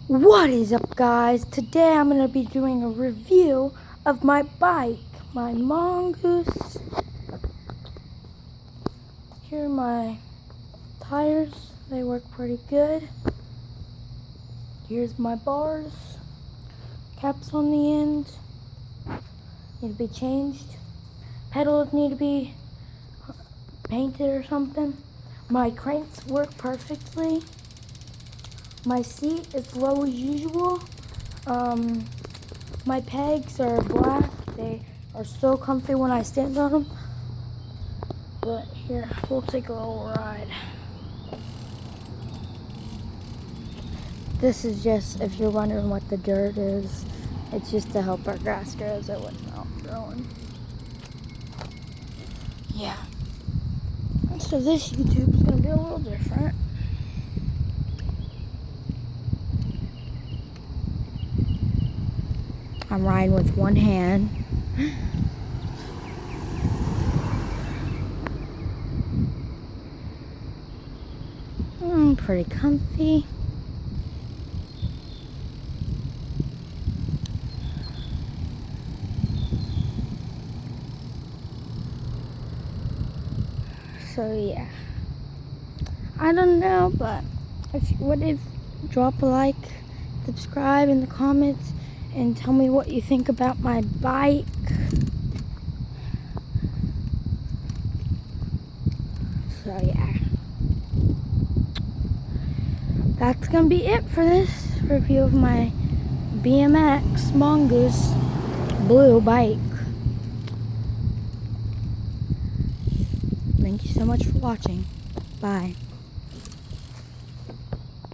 What is up, guys? Today I'm going to be doing a review of my bike, my Mongoose. Here are my tires. They work pretty good. Here's my bars. Caps on the end. Need to be changed. Pedals need to be painted or something. My cranks work perfectly. My seat is low as usual. My pegs are black. They are so comfy when I stand on them. But here, we'll take a little ride. This is just, if you're wondering what the dirt is, it's just to help our grass grow so it's not growing. Yeah. So this YouTube is going to be a little different. I'm riding with one hand. Pretty comfy. So yeah. I don't know, but if drop a like, subscribe in the comments, and tell me what you think about my bike. So yeah, that's gonna be it for this review of my BMX Mongoose blue bike. Thank you so much for watching. Bye.